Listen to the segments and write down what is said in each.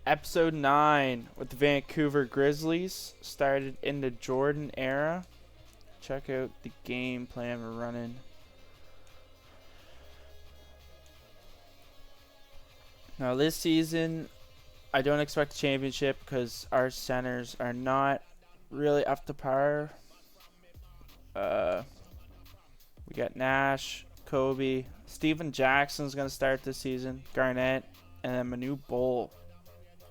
Episode 9 with the Vancouver Grizzlies. Started in the Jordan era. Check out the game plan we're running. Now this season, I don't expect a championship because our centers are not really up to par. We got Nash, Kobe, Steven Jackson's going to start this season, Garnett, and then Manu Bol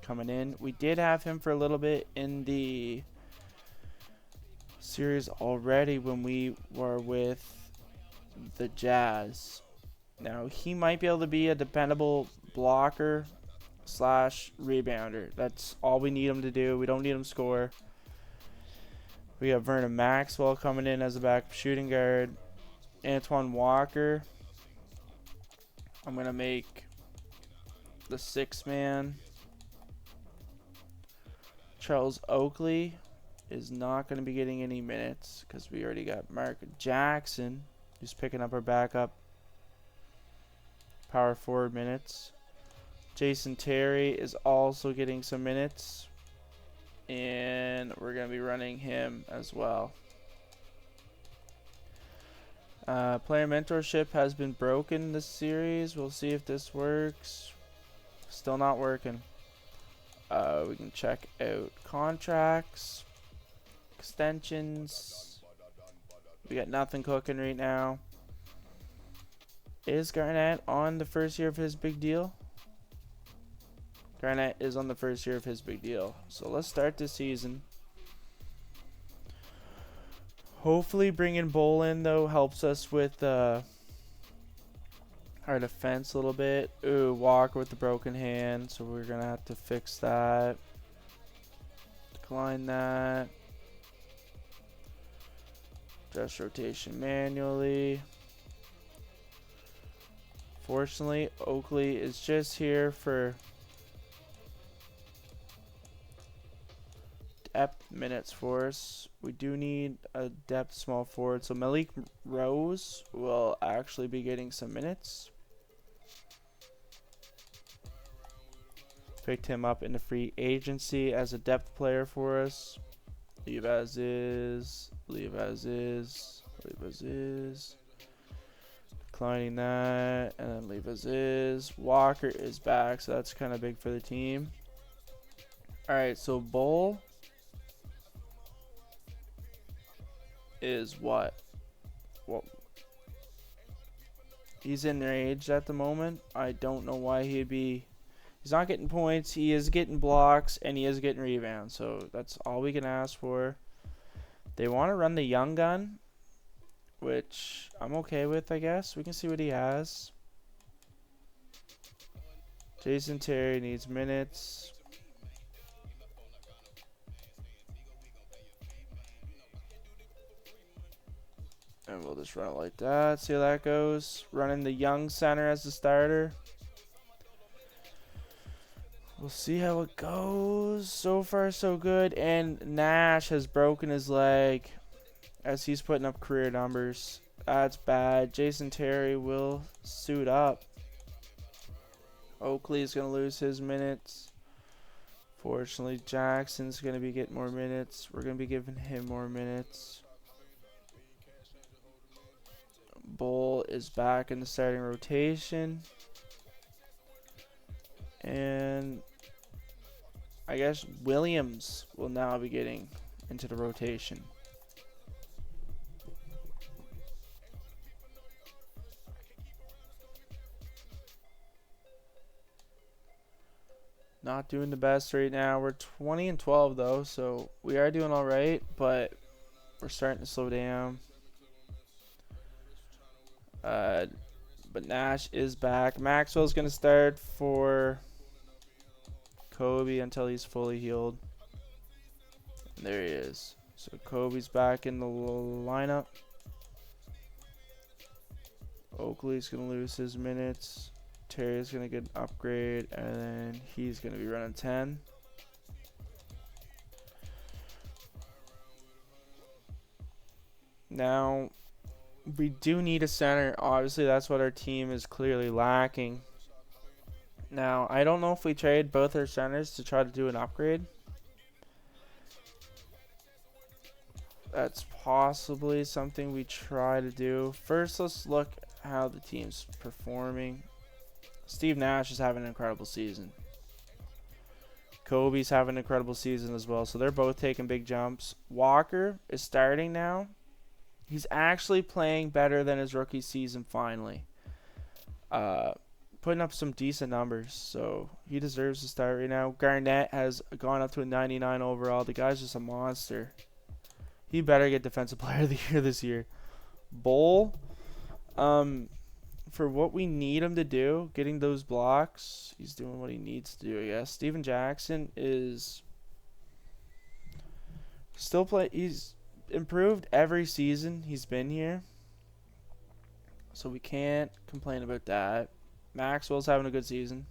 coming in. We did have him for a little bit in the series already when we were with the Jazz. Now he might be able to be a dependable blocker slash rebounder. That's all we need him to do. We don't need him to score. We have Vernon Maxwell coming in as a backup shooting guard. Antoine Walker, I'm going to make the 6-man. Charles Oakley is not going to be getting any minutes because we already got Mark Jackson, who's picking up our backup power forward minutes. Jason Terry is also getting some minutes, and we're going to be running him as well. Player mentorship has been broken this series. We'll see if this works. Still not working. We can check out contracts, extensions. We got nothing cooking right now. Is Garnett on the first year of his big deal? Garnett is on the first year of his big deal. So let's start this season. Hopefully bringing Bol in, though, helps us with our defense a little bit. Ooh, Walker with the broken hand, so we're going to have to fix that. Decline that. Just rotation manually. Fortunately, Oakley is just here for depth minutes for us. We do need a depth small forward, so Malik Rose will actually be getting some minutes. Picked him up in the free agency as a depth player for us. Leave as is, leave as is, leave as is. Declining that, and then leave as is. Walker is back, so that's kind of big for the team. Alright, so Bol is what? Well, he's enraged at the moment. I don't know why he'd be. He's not getting points. He is getting blocks, and he is getting rebounds. So that's all we can ask for. They want to run the young gun, which I'm okay with, I guess. We can see what he has. Jason Terry needs minutes. And we'll just run it like that. See how that goes. Running the young center as the starter. We'll see how it goes. So far, so good. And Nash has broken his leg as he's putting up career numbers. That's bad. Jason Terry will suit up. Oakley is going to lose his minutes. Fortunately, Jackson's going to be getting more minutes. We're going to be giving him more minutes. Bol is back in the starting rotation. And I guess Williams will now be getting into the rotation. Not doing the best right now. We're 20-12 though, so we are doing all right, but we're starting to slow down. But Nash is back. Maxwell's going to start for Kobe until he's fully healed. And there he is. So Kobe's back in the lineup. Oakley's going to lose his minutes. Terry's going to get an upgrade, and then he's going to be running 10. Now, we do need a center. Obviously, that's what our team is clearly lacking. Now, I don't know if we trade both our centers to try to do an upgrade. That's possibly something we try to do. First, let's look how the team's performing. Steve Nash is having an incredible season. Kobe's having an incredible season as well. So they're both taking big jumps. Walker is starting now. He's actually playing better than his rookie season finally. Putting up some decent numbers. So he deserves to start right now. Garnett has gone up to a 99 overall. The guy's just a monster. He better get Defensive Player of the Year this year. Bull, for what we need him to do, getting those blocks, he's doing what he needs to do, I guess. Steven Jackson is still he's improved every season he's been here, so we can't complain about that. Maxwell's having a good season.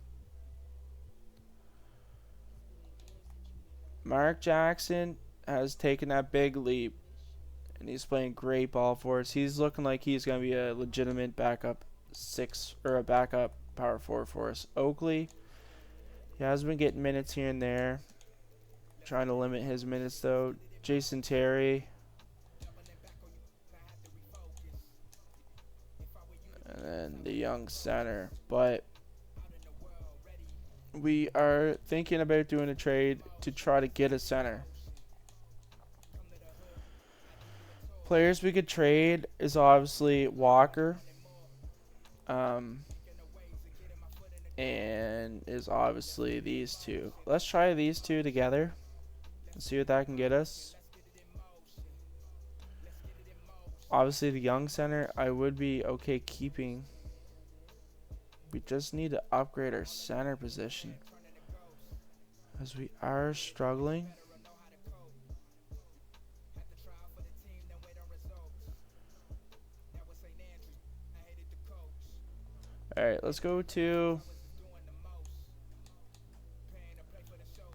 Mark Jackson has taken that big leap, and he's playing great ball for us. He's looking like he's going to be a legitimate backup a backup power forward for us. Oakley, he has been getting minutes here and there. Trying to limit his minutes though. Jason Terry. And then the young center. But we are thinking about doing a trade to try to get a center. Players we could trade is obviously Walker. And is obviously these two. Let's try these two together and see what that can get us. Obviously the young center I would be okay keeping. We just need to upgrade our center position, as we are struggling. Alright, let's go to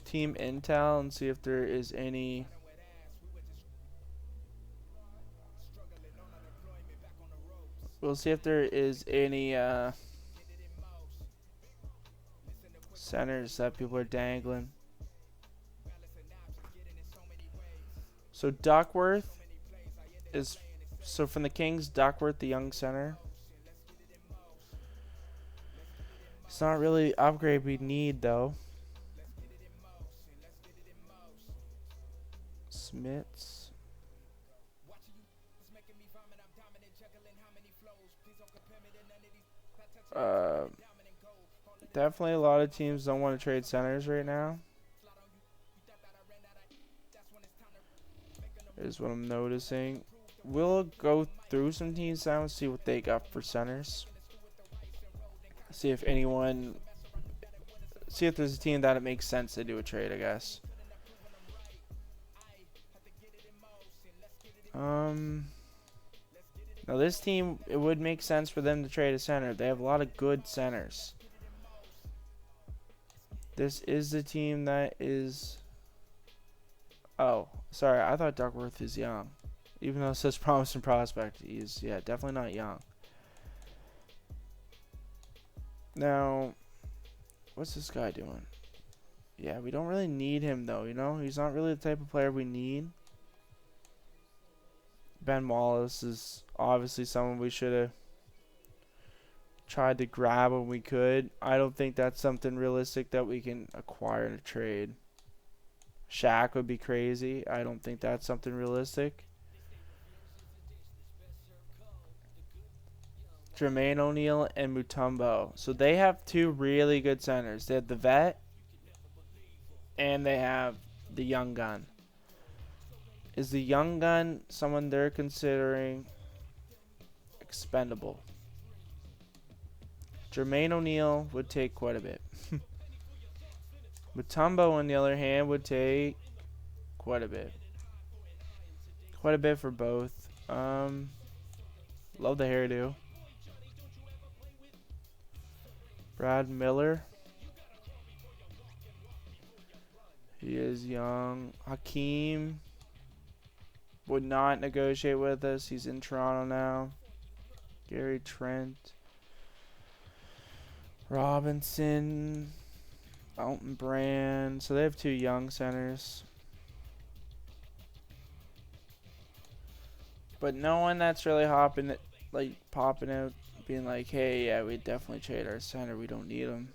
Team Intel and see if there is any we'll see if there is any centers that people are dangling. So Duckworth is from the Kings, Duckworth, the young center. It's not really the upgrade we need though. Smiths. Definitely a lot of teams don't want to trade centers right now. Is what I'm noticing. We'll go through some teams now and see what they got for centers. See if there's a team that it makes sense to do a trade, I guess. Now this team, it would make sense for them to trade a center. They have a lot of good centers. This is the team that is... Oh, sorry, I thought Duckworth is young. Even though it says promising prospect, he's, yeah, definitely not young. Now, what's this guy doing? Yeah, we don't really need him though, you know? He's not really the type of player we need. Ben Wallace is obviously someone we should have tried to grab when we could. I don't think that's something realistic that we can acquire in a trade. Shaq would be crazy. I don't think that's something realistic. Jermaine O'Neal and Mutombo. So they have two really good centers. They have the vet and they have the young gun. Is the young gun someone they're considering expendable? Jermaine O'Neal would take quite a bit. Mutombo, on the other hand, would take quite a bit. Quite a bit for both. Love the hairdo. Brad Miller. He is young. Hakeem would not negotiate with us. He's in Toronto now. Gary Trent. Robinson, Elton Brand. So they have 2 young centers. But no one that's really hopping, like popping out, being like, hey, yeah, we definitely trade our center. We don't need him.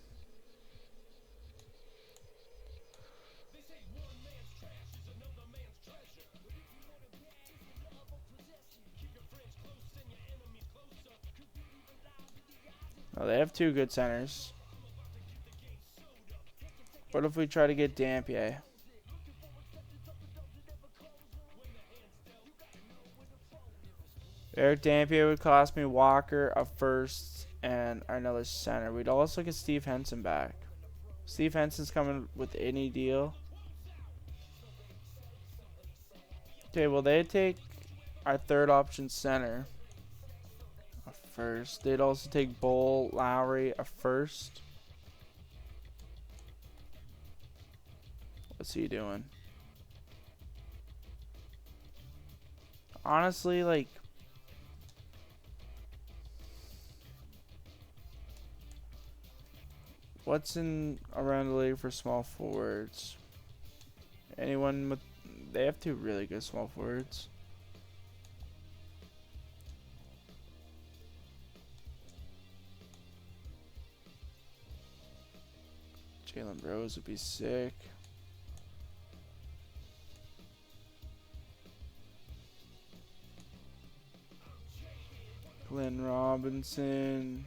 No, they have 2 good centers. What if we try to get Dampier? Eric Dampier would cost me Walker, a first, and another center. We'd also get Steve Henson back. Steve Henson's coming with any deal. Okay, well, they'd take our 3rd option center, a first. They'd also take Bull, Lowry, a first. What's he doing? Honestly, like, what's in around the league for small forwards? Anyone with... They have 2 really good small forwards. Jalen Rose would be sick. Glenn Robinson.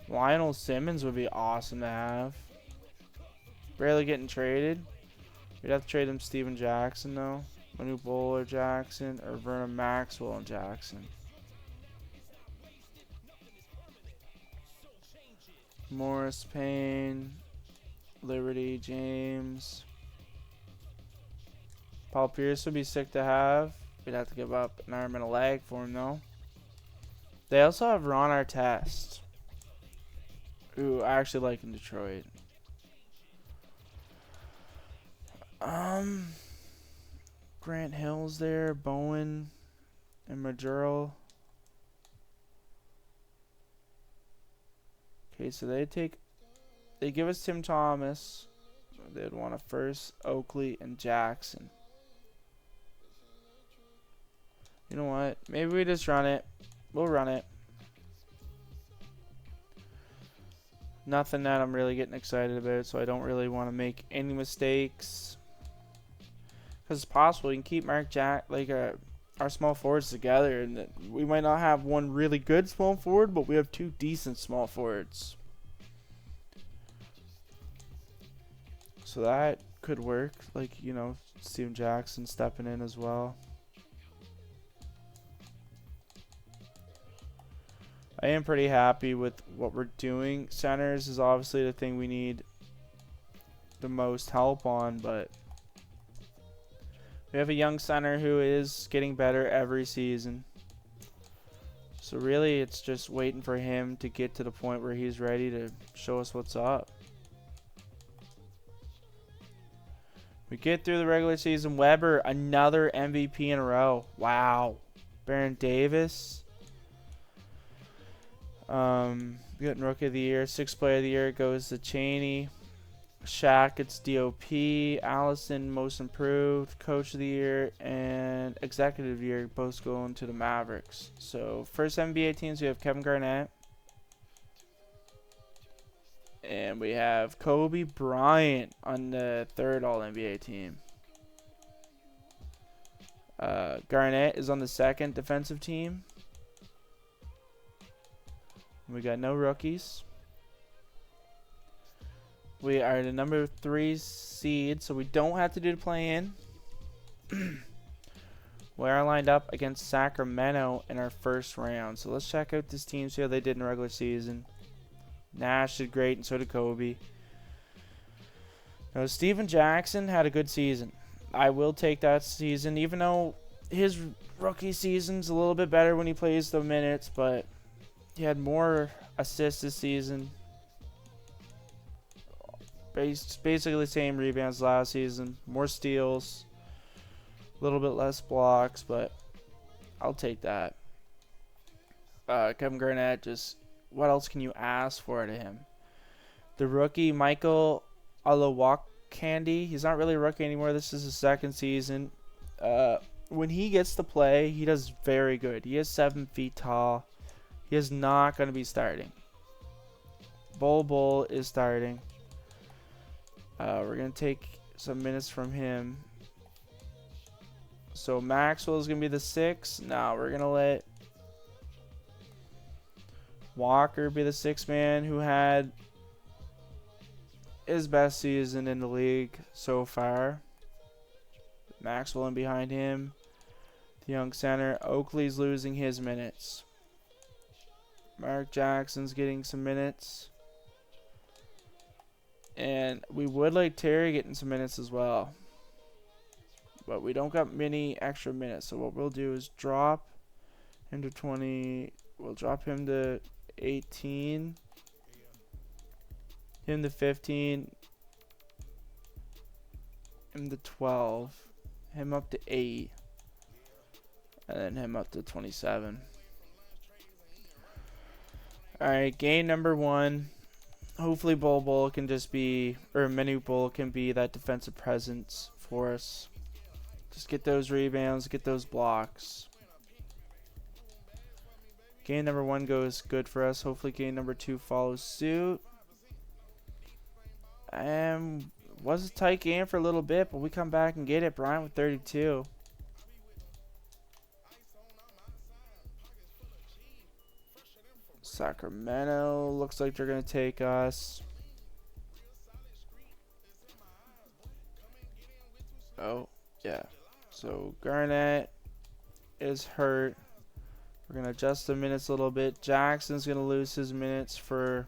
Lionel Simmons would be awesome to have. Barely getting traded. We'd have to trade him Steven Jackson, though. Manu Bowler Jackson or Vernon Maxwell and Jackson. Morris Payne. Liberty James. Paul Pierce would be sick to have. We'd have to give up an arm and a leg for him, though. They also have Ron Artest, who I actually like in Detroit. Grant Hill's there, Bowen, and Majerle. Okay, so they give us Tim Thomas. They'd want a first, Oakley, and Jackson. You know what? Maybe we just run it. We'll run it. Nothing that I'm really getting excited about, so I don't really want to make any mistakes. Because it's possible we can keep our small forwards together, and we might not have one really good small forward, but we have 2 decent small forwards. So that could work. Like, you know, Steven Jackson stepping in as well. I am pretty happy with what we're doing. Centers is obviously the thing we need the most help on, but we have a young center who is getting better every season. So really it's just waiting for him to get to the point where he's ready to show us what's up. We get through the regular season. Weber, another MVP in a row. Wow. Baron Davis. Getting Rookie of the Year. 6th Player of the Year goes to Cheney. Shaq gets DOP. Allison, Most Improved. Coach of the Year. And Executive of the Year both going to the Mavericks. So, first NBA teams, we have Kevin Garnett. And we have Kobe Bryant on the 3rd All-NBA team. Garnett is on the 2nd defensive team. We got no rookies. We are the number 3 seed, so we don't have to do the play-in. We are lined up against Sacramento in our first round. So let's check out this team, see how they did in the regular season. Nash did great, and so did Kobe. Now, Steven Jackson had a good season. I will take that season, even though his rookie season's a little bit better when he plays the minutes, but he had more assists this season. Basically the same rebounds last season. More steals. A little bit less blocks, but I'll take that. Kevin Garnett just what else can you ask for out of him? The rookie, Michael Alawakandi. He's not really a rookie anymore. This is his second season. When he gets to play, he does very good. He is 7 feet tall. He is not going to be starting. Bull is starting. We're going to take some minutes from him. So Maxwell is going to be the 6. Now we're going to let Walker be the 6th man, who had his best season in the league so far. Maxwell in behind him. The young center. Oakley's losing his minutes. Mark Jackson's getting some minutes. And we would like Terry getting some minutes as well. But we don't got many extra minutes. So what we'll do is drop him to 20. We'll drop him to 18. Him to 15. Him to 12. Him up to 8. And then him up to 27. Alright, game number 1. Hopefully Bull can just be, or Menu Bull can be that defensive presence for us. Just get those rebounds, get those blocks. Game number 1 goes good for us. Hopefully game number 2 follows suit. Was a tight game for a little bit, but we come back and get it. Bryant with 32. Sacramento looks like they're going to take us. Oh, yeah. So Garnett is hurt. We're going to adjust the minutes a little bit. Jackson's going to lose his minutes for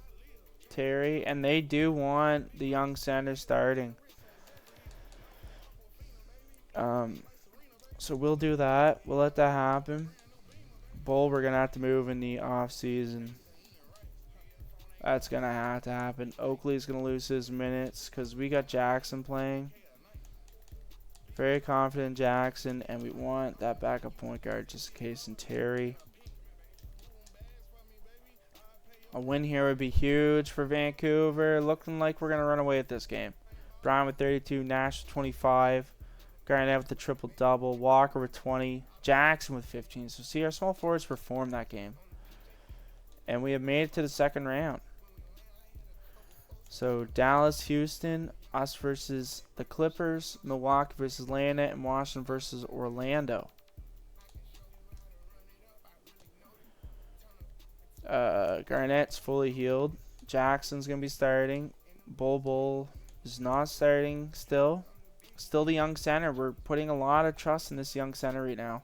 Terry. And they do want the young center starting. So we'll do that. We'll let that happen. Bull, we're going to have to move in the off season. That's going to have to happen. Oakley's going to lose his minutes because we got Jackson playing. Very confident Jackson, and we want that backup point guard just in case, and Terry. A win here would be huge for Vancouver. Looking like we're going to run away with this game. Brown with 32, Nash with 25, Garnett with the triple-double, Walker with 20, Jackson with 15. So see, our small forwards performed that game. And we have made it to the second round. So Dallas, Houston, us versus the Clippers, Milwaukee versus Atlanta, and Washington versus Orlando. Garnett's fully healed. Jackson's going to be starting. Bull is not starting still. Still the young center. We're putting a lot of trust in this young center right now.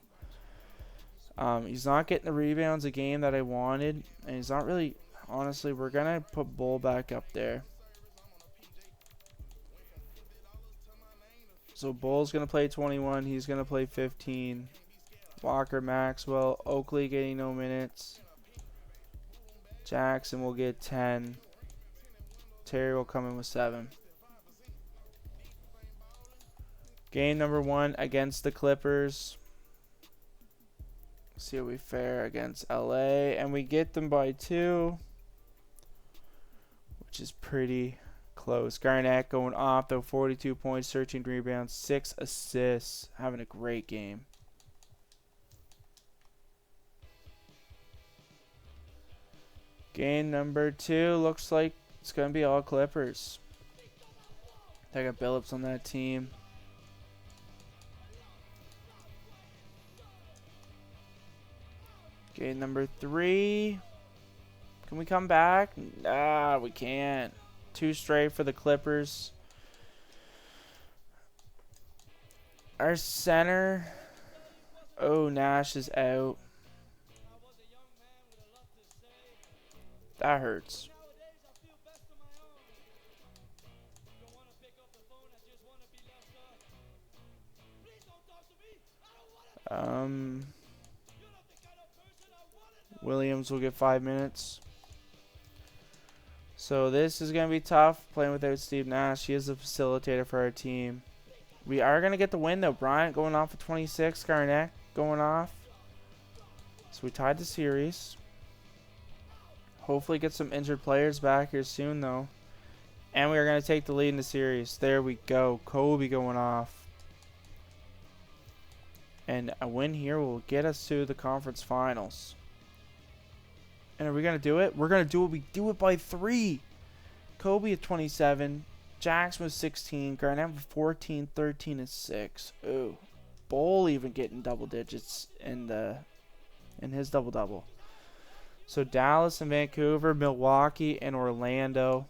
He's not getting the rebounds a game that I wanted. And he's not really... Honestly, we're going to put Bull back up there. So Bull's going to play 21. He's going to play 15. Walker, Maxwell, Oakley getting no minutes. Jackson will get 10. Terry will come in with 7. Game number 1 against the Clippers. See how we fare against LA. And we get them by 2. Which is pretty close. Garnett going off though. 42 points, 13 rebounds, 6 assists. Having a great game. Game number 2 looks like it's going to be all Clippers. They got Billups on that team. Game number 3. Can we come back? Nah, we can't. 2 straight for the Clippers. Our center. Oh, Nash is out. That hurts. Williams will get 5 minutes. So this is going to be tough playing without Steve Nash. He is the facilitator for our team. We are going to get the win though. Bryant going off at 26. Garnett going off. So we tied the series. Hopefully get some injured players back here soon, though. And we are going to take the lead in the series. There we go. Kobe going off. And a win here will get us to the conference finals. And are we going to do it? We're going to do it. We do it by 3. Kobe at 27. Jackson with 16. Garnett with 14, 13, and 6. Ooh. Bull even getting double digits in his double-double. So Dallas and Vancouver, Milwaukee, and Orlando.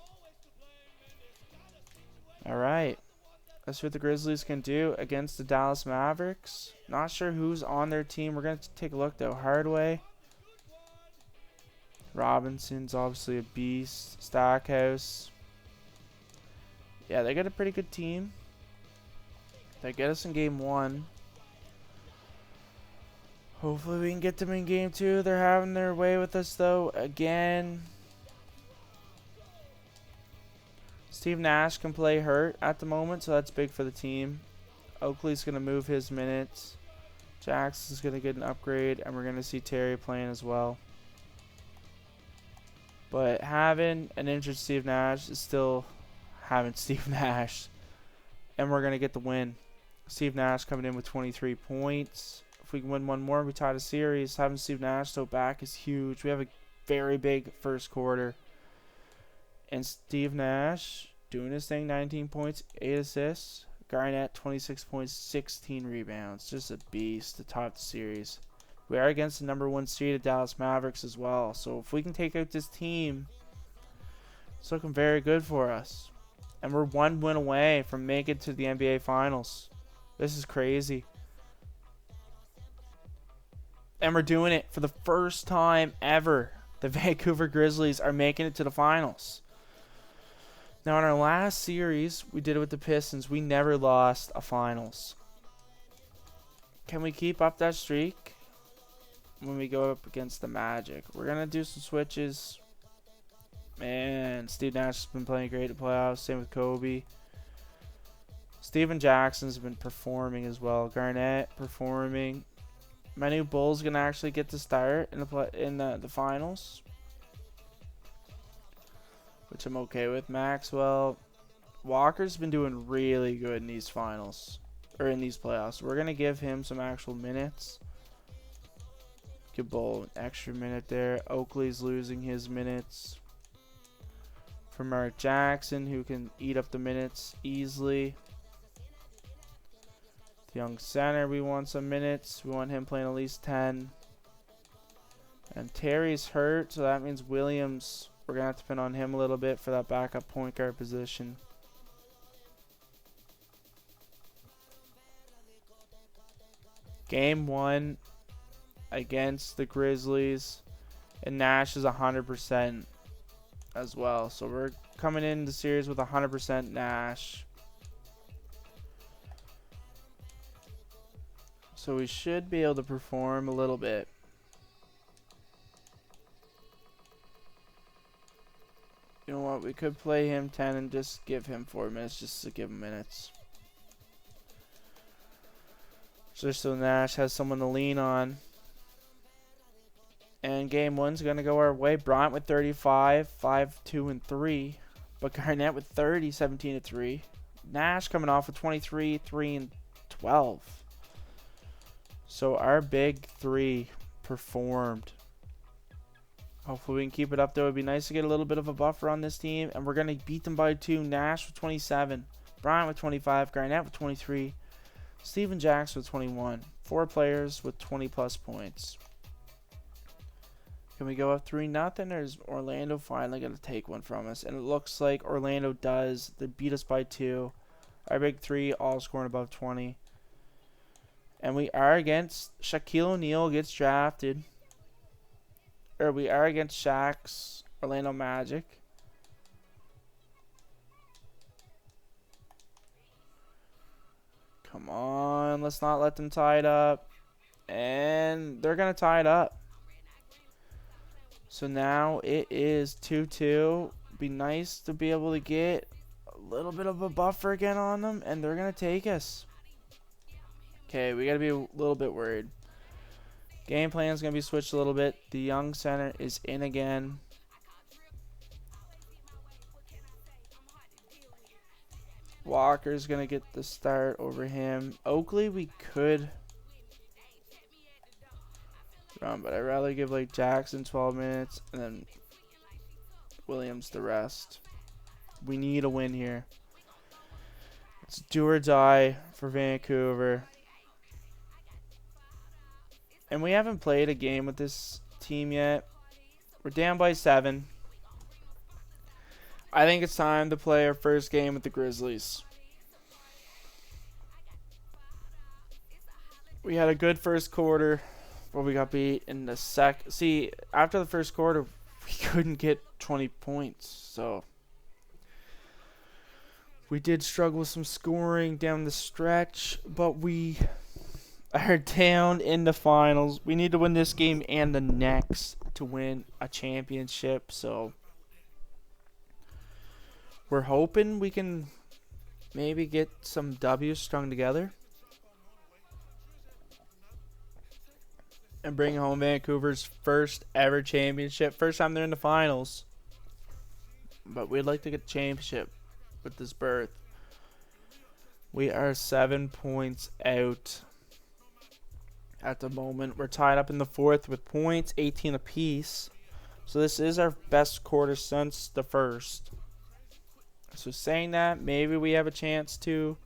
All right. Let's see what the Grizzlies can do against the Dallas Mavericks. Not sure who's on their team. We're going to take a look, though. Hardaway. Robinson's obviously a beast. Stackhouse. Yeah, they got a pretty good team. They get us in game 1. Hopefully we can get them in game 2. They're having their way with us, though. Again. Steve Nash can play hurt at the moment, so that's big for the team. Oakley's going to move his minutes. Jackson's going to get an upgrade, and we're going to see Terry playing as well. But having an injured Steve Nash is still having Steve Nash. And we're going to get the win. Steve Nash coming in with 23 points. If we can win one more, we tie the series. Having Steve Nash so back is huge. We have a very big first quarter. And Steve Nash doing his thing, 19 points, 8 assists. Garnett, 26 points, 16 rebounds. Just a beast to top the series. We are against the number 1 seed, Dallas Mavericks, as well. So if we can take out this team, it's looking very good for us. And we're 1 win away from making it to the NBA Finals. This is crazy. And we're doing it for the first time ever. The Vancouver Grizzlies are making it to the finals. Now, in our last series, we did it with the Pistons. We never lost a finals. Can we keep up that streak when we go up against the Magic? We're going to do some switches. Man, Steve Nash has been playing great at playoffs. Same with Kobe. Steven Jackson's been performing as well. Garnett performing. My new Bull's going to actually get to start in the finals, which I'm okay with. Maxwell. Walker's been doing really good in these finals, or in these playoffs. We're going to give him some actual minutes. Give Bull an extra minute there. Oakley's losing his minutes for Mark Jackson, who can eat up the minutes easily. The young center, we want some minutes. We want him playing at least 10. And Terry's hurt, so that means Williams, we're going to have to depend on him a little bit for that backup point guard position. Game 1 against the Grizzlies. And Nash is 100% as well. So we're coming in the series with 100% Nash. So we should be able to perform a little bit. You know what? We could play him 10 and just give him 4 minutes just to give him minutes. Just so Nash has someone to lean on. And game 1's going to go our way. Bryant with 35, 5, 2, and 3. But Garnett with 30, 17, and 3. Nash coming off with 23, 3, and 12. So our big 3 performed. Hopefully we can keep it up, though. It'd be nice to get a little bit of a buffer on this team. And we're going to beat them by 2. Nash with 27. Bryant with 25. Garnett with 23. Steven Jackson with 21. 4 players with 20-plus points. Can we go up 3-0, or is Orlando finally going to take one from us? And it looks like Orlando does. They beat us by 2. Our big 3 all scoring above 20. And we are against Shaquille O'Neal gets drafted. Or we are against Shaq's Orlando Magic. Come on, let's not let them tie it up. And they're going to tie it up. So now it is 2-2. Be nice to be able to get a little bit of a buffer again on them, and they're going to take us. Okay, we got to be a little bit worried. Game plan is going to be switched a little bit. The young center is in again. Walker's going to get the start over him. Oakley, we could run, but I'd rather give like Jackson 12 minutes and then Williams the rest. We need a win here. It's do or die for Vancouver. And we haven't played a game with this team yet. We're down by 7. I think it's time to play our first game with the Grizzlies. We had a good first quarter, but we got beat in the See, after the first quarter, we couldn't get 20 points. So we did struggle with some scoring down the stretch, but we are down in the finals. We need to win this game and the next to win a championship. So we're hoping we can maybe get some W's strung together and bring home Vancouver's first ever championship. First time they're in the finals. But we'd like to get a championship with this berth. We are 7 points out at the moment. We're tied up in the 4th with points, 18 apiece. So this is our best quarter since the first. So saying that, maybe we have a chance to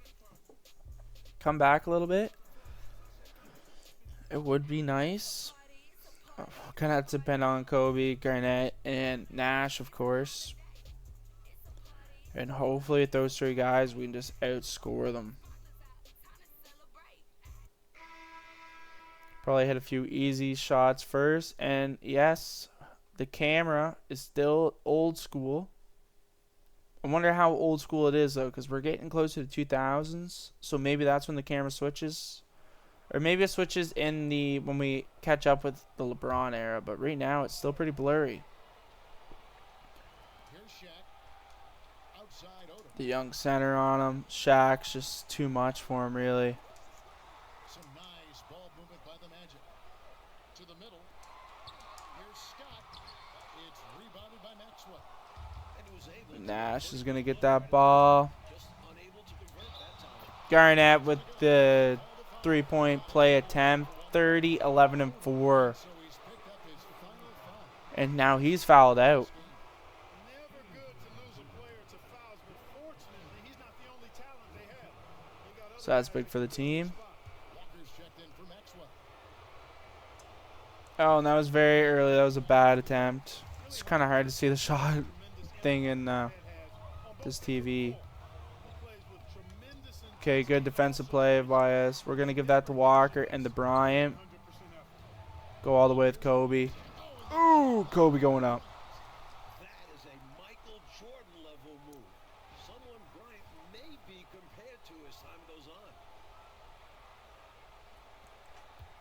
come back a little bit. It would be nice. Kind of have to depend on Kobe, Garnett, and Nash, of course. And hopefully with those 3 guys, we can just outscore them. Probably hit a few easy shots first. And yes, the camera is still old school. I wonder how old school it is, though, because we're getting closer to 2000s. So maybe that's when the camera switches. Or maybe it switches in the when we catch up with the LeBron era. But right now, it's still pretty blurry. The young center on him. Shaq's just too much for him, really. Some nice ball movement by the Magic. To the middle. Here's Scott. It's rebounded by Maxwell. And he was able Nash is going to get that ball. Garnett with the 3-point play attempt. 30, 11, and 4. And now he's fouled out. So that's big for the team. Oh, and that was very early. That was a bad attempt. It's kind of hard to see the shot thing in this TV. Okay, good defensive play by us. We're going to give that to Walker and to Bryant. Go all the way with Kobe. Ooh, Kobe going up.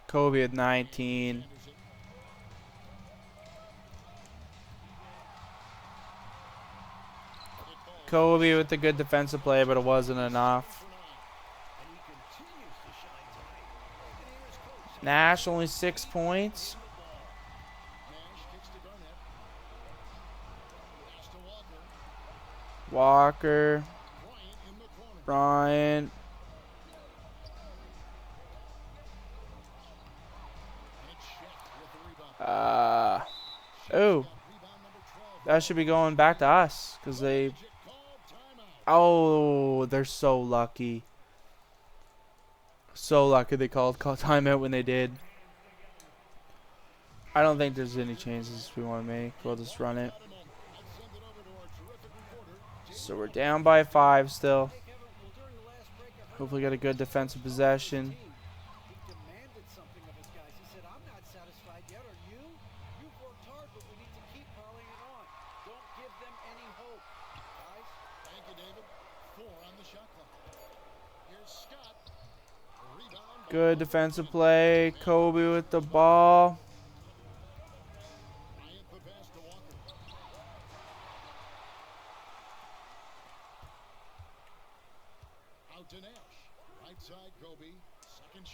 Kobe at 19. Kobe with the good defensive play, but it wasn't enough. Nash only 6 points. Walker. Bryant. Oh, that should be going back to us because they. Oh, they're so lucky. So lucky they called timeout when they did. I don't think there's any changes we want to make. We'll just run it. So we're down by 5 still. Hopefully get a good defensive possession. Good defensive play. Kobe with the ball.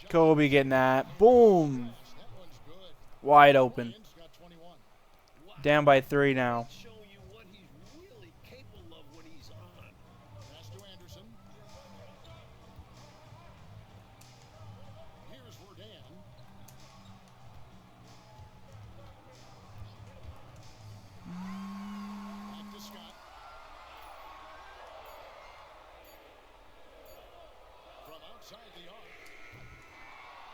Kobe getting that. Boom. Wide open. Down by 3 now.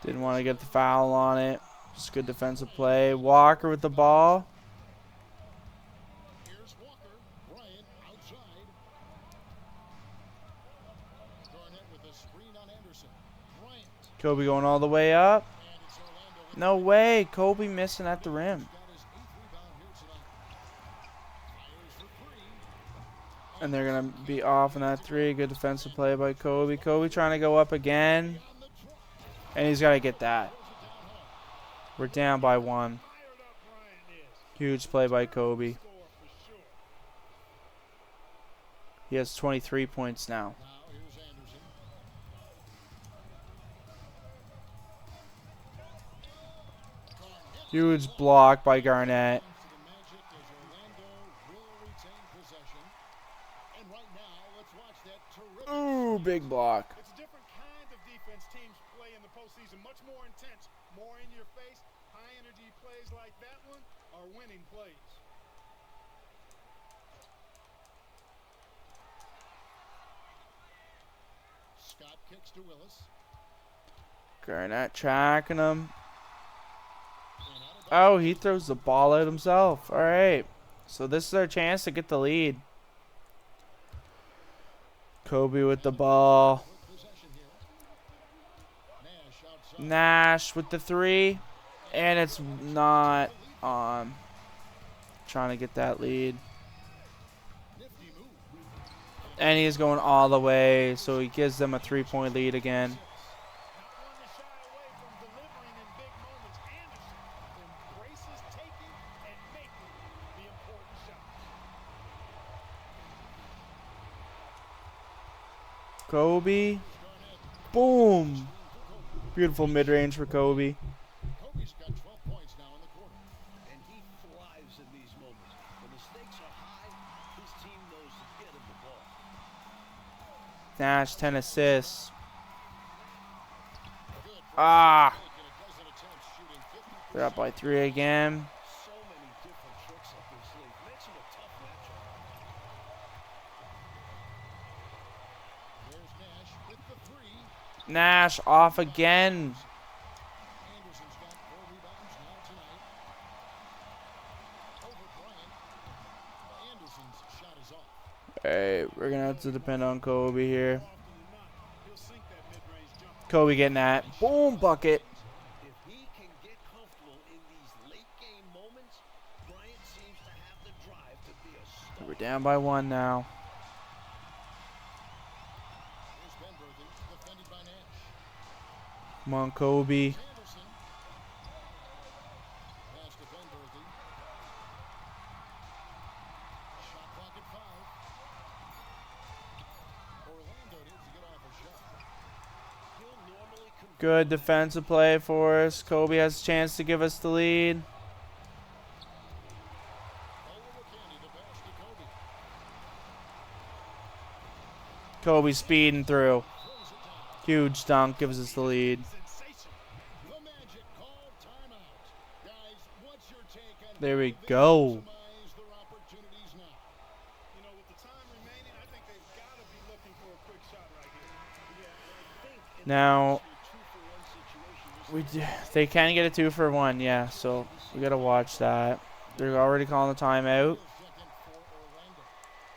Didn't want to get the foul on it. Just good defensive play. Walker with the ball. Here's Walker. Bryant outside. Garnett with a screen on Anderson. Bryant. Kobe going all the way up. And it's Orlando with No way. Kobe missing at the rim. got his 8th rebound here tonight. Fires for three. And they're going to be off on that three. Good defensive play by Kobe. Kobe trying to go up again. And he's got to get that. We're down by one. Huge play by Kobe. He has 23 points now. Now here's Anderson. Huge block by Garnett. To the Magic as Orlando will retain possession. And right now, let's watch that terrific. Ooh, big block. It's a different kind of defense teams play in the postseason, much more intense, more in your face. High energy plays like that one are winning plays. Scott kicks to Willis. Garnett tracking him. And out of Oh, he throws the ball out himself. All right. So this is our chance to get the lead. Kobe with the ball. possession here. Nash outside. Nash with the three. And it's not on. Trying to get that lead. Nifty move. And he's going all the way. So he gives them a 3-point lead again. Not one to shy away from delivering in big moments. Anderson embraces taking and making the important shot. Kobe. Boom. Beautiful mid-range for Kobe. Kobe's got 12 points now in the quarter. And he thrives in these moments. When the stakes are high, his team knows to get him the ball. Nash 10 assists. Good. Ah. Taking a dozen attempts, shooting 50%. They're up by 3 again. So many different tricks up his sleeve. Makes him a tough matchup. There's Nash with the three. Nash off again. Anderson's got 4 rebounds now tonight. Over Bryant. Anderson's shot is off. Alright, we're going to have to depend on Kobe here. Often than not, he'll sink that mid-range jumper. Kobe getting that. Boom, bucket. If he can get comfortable in these late game moments, Bryant seems to have the drive to be a star. We're down by 1 now. Here's Benberthen, defended by Nash. Come on, Kobe. Anderson. Pass to Benberthen. Shot clock at 5. Orlando needs to get off a shot. He'll normally convert. Good defensive play for us. Kobe has a chance to give us the lead. Olowokandi, the pass to Kobe. Kobe speeding through. Throws it down. Huge dunk gives us the lead. Sensational. The Magic call timeout. Guys, what's your take on There we how they go. maximize their opportunities now? You know, with the time remaining, I think they've got to be looking for a quick shot right here. Now, Two-for-one situation. they can get a 2 for 1, yeah. So we got to watch that. They're already calling the timeout. Second for Orlando.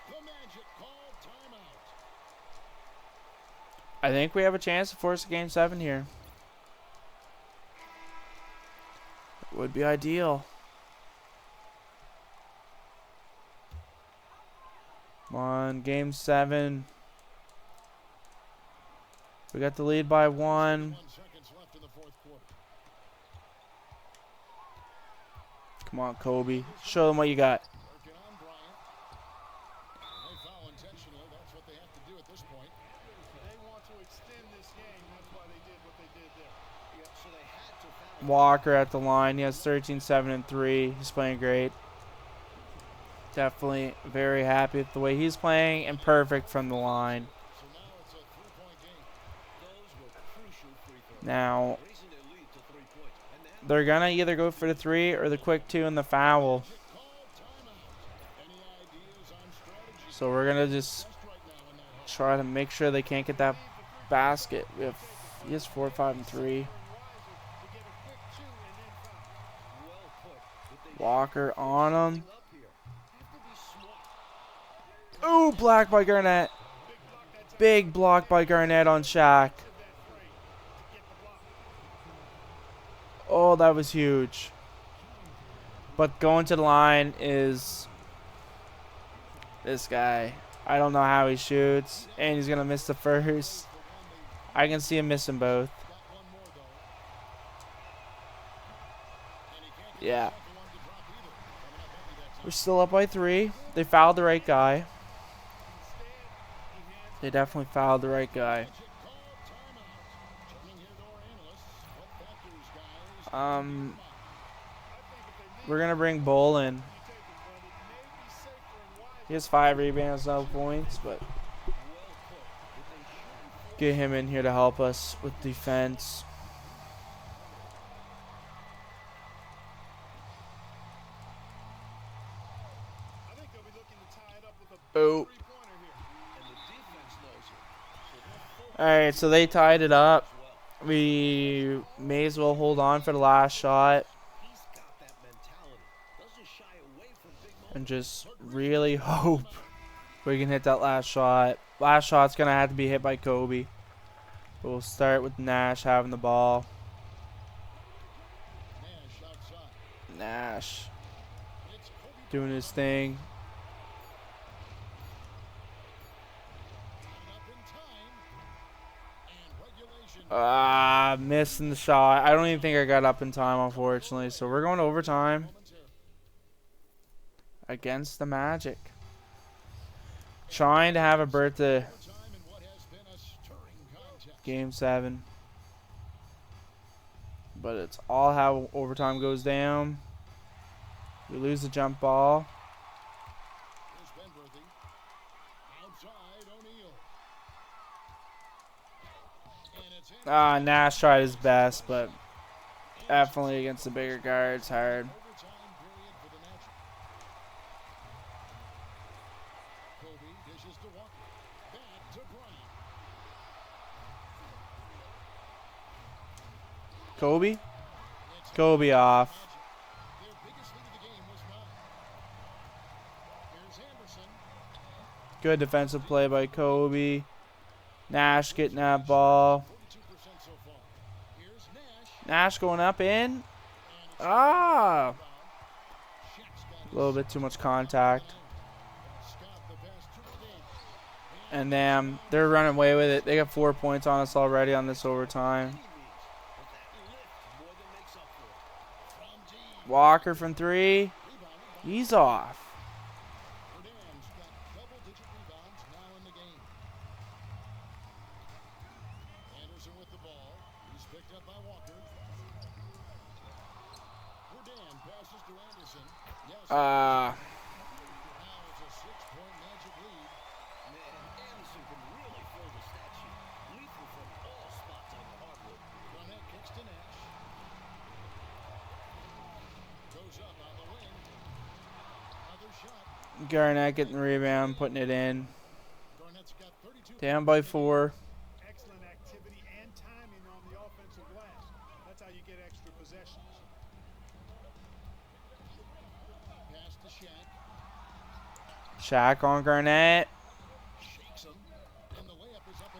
The Magic call timeout. I think we have a chance to force a game 7 here. It would be ideal. Come on, game 7. We got the lead by 1. 1 seconds left in the fourth quarter. Come on, Kobe. Show them what you got. Working on Bryant. They foul intentionally. That's what they have to do at this point. They want to extend this game. That's why they did what they did there. Yeah, so they had to foul. Walker at the line. He has 13, 7, and 3. He's playing great. Definitely very happy with the way he's playing and perfect from the line. So now it's a 3-point game. Those were crucial free throws. Now, Raising their lead to 3 points. And now they're going to either go for the 3 or the quick 2 and the foul. Call timeout. Any ideas on strategy? So we're going to just Just right now in that hole. try to make sure they can't get that basket. He has 4, 5, and 3. Walker on him. Ooh, block by Garnett. Big block by Garnett on Shaq. Oh, that was huge. But going to the line is this guy. I don't know how he shoots. And he's going to miss the first. I can see him missing both. Yeah. We're still up by 3. They fouled the right guy. They definitely fouled the right guy. We're going to bring Bull in. He has 5 rebounds, no points, but get him in here to help us with defense. Oh. Alright, so they tied it up. We may as well hold on for the last shot. And just really hope we can hit that last shot. Last shot's going to have to be hit by Kobe. But we'll start with Nash having the ball. Nash doing his thing. Missing the shot. I don't even think I got up in time, unfortunately. So we're going to overtime against the Magic. Trying to have a birthday. Game 7. But it's all how overtime goes down. We lose the jump ball. Nash tried his best, but definitely against the bigger guards, hard. Kobe? Kobe off. Good defensive play by Kobe. Nash getting that ball. Nash going up in. A little bit too much contact. And then they're running away with it. They got 4 points on us already on this overtime. Walker from 3. He's off. Garnett getting the rebound, putting it in. Down by 4. Excellent activity and timing on the offensive glass. That's how you get extra possessions. Shaq on Garnett.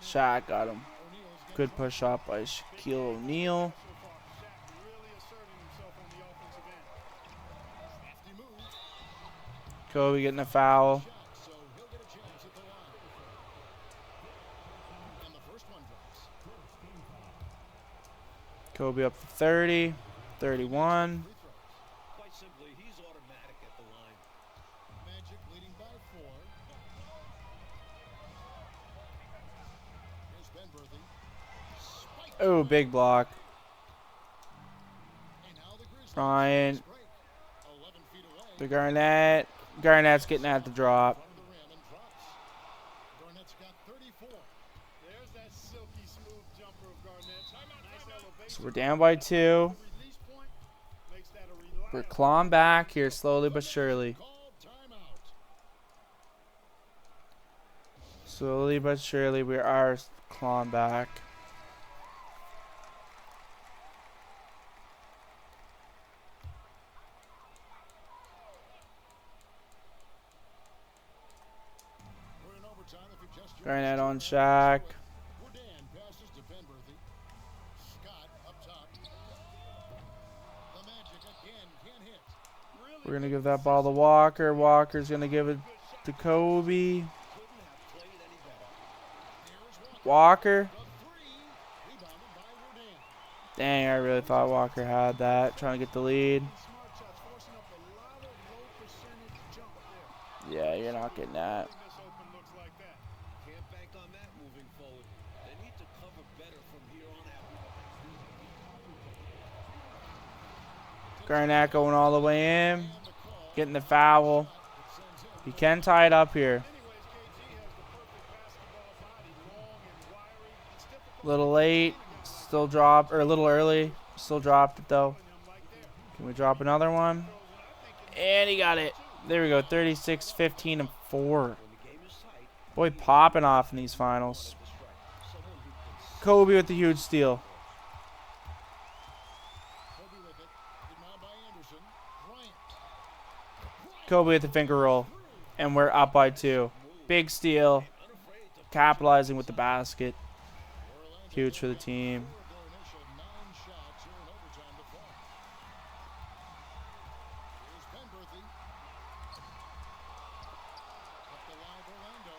Shaq got him. Good push up by Shaquille O'Neal. Kobe getting a foul. Kobe up to 30, 31. Quite simply, he's automatic at the line. Magic leading by 4. Here's Benworthy. Oh, big block. Bryant. The Garnett. Garnett's getting at the drop. So we're down by 2. We're clawing back here slowly but surely. So Slowly but surely, we are clawing back. We're in overtime. If you just joined Garnett us, on Shaq. Bourdain passes to Penberthy. Scott up top. The Magic again can't hit. We're going to give that ball to Walker. Walker's going to give it to Kobe. Couldn't have played any better. Here's Walker. The three. Rebounded by Bourdain. Dang, I really thought Walker had that. Trying to get the lead. Smart shots, forcing up a lot of low percentage jump there. Yeah, you're not getting that. This open looks like that. Can't bank on that moving forward. They need to cover better from here on out. Garnett going all the way in. Getting the foul. He can tie it up here. Anyways, KG has the perfect basketball body, long and wiry. It's difficult Little late. Still dropped. Or a little early. Still dropped it though. Can we drop another one? And he got it. There we go. 36, 15, and 4. Boy, popping off in these finals. Kobe with the huge steal. Kobe with it. Good now by Anderson. Bryant. Kobe with the finger roll. And we're up by 2. Big steal. Capitalizing with the basket. Huge for the team. Their initial 9 shots here in overtime to fall. Here's Penberthy. Up the line, Orlando.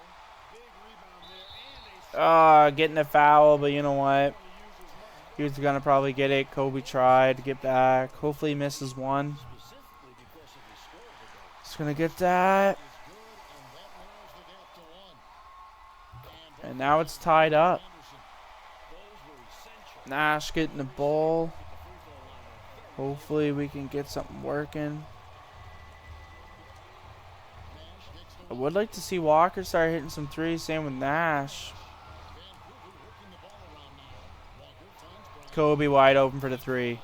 big rebound there and a Getting a foul, but you know what? He was going to probably get it. Kobe tried to get back. Hopefully he misses one. He's going to get that. And now it's tied up. Nash getting the ball. Hopefully we can get something working. I would like to see Walker start hitting some threes. Same with Nash. Kobe wide open for the 3.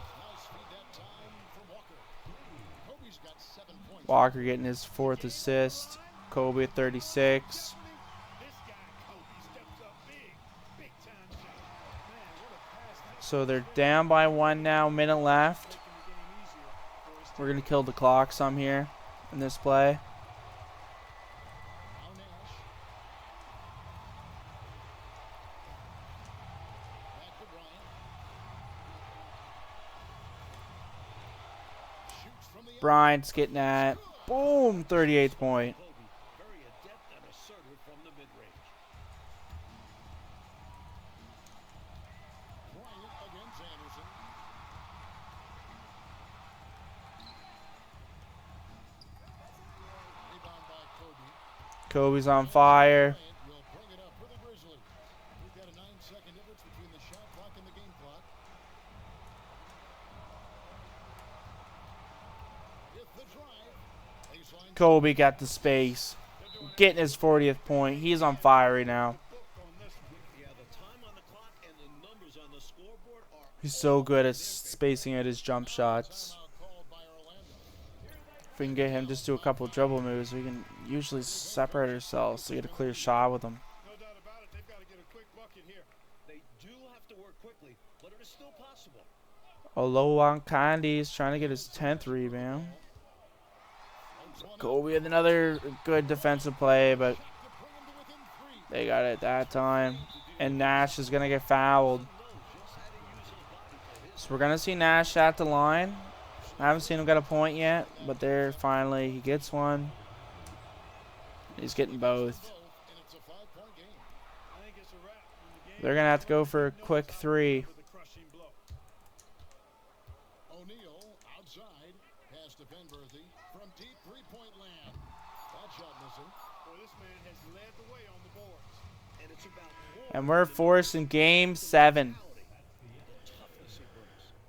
Walker getting his 4th assist. Kobe at 36. this guy Kobe steps up big time shot. Man, what a pass that So they're down by 1 now. Minute left. making the game easier for his We're going to kill the clock some here in this play. Now Nash. Back to Bryant. Shoots from the Bryant's getting that. Boom. 38th point. Kobe, very adept and assertive from the mid-range. Bryant against Anderson. Rebound by Kobe. Kobe's on fire. Bryant will bring it up for the Grizzlies. We've got a 9-second difference between the shot clock and the game clock. If the drive, baseline Kobe got the space. Getting his 40th point. He's on fire right now. book on this one. Yeah, the time on the clock and the numbers on the scoreboard are He's so good at spacing out his jump shots. timeout called by Orlando. If we can get him just do a couple dribble moves, we can usually separate ourselves to get a clear shot with him. No doubt about it. They've got to get a quick bucket here. they do have to work quickly, but it is still possible. Olowan Kandi's trying to get his 10th rebound. Kobe with another good defensive play, but they got it that time. And Nash is going to get fouled. So we're going to see Nash at the line. I haven't seen him get a point yet, but there finally he gets one. He's getting both. And it's a 5-point game. I think it's a wrap. When the game They're going to have to go for a quick 3. with a crushing blow. O'Neal outside. Pass to Penberthy from deep three-point land. That shot missing. Boy, this man has led the way on the boards. And it's about And we're forcing game 7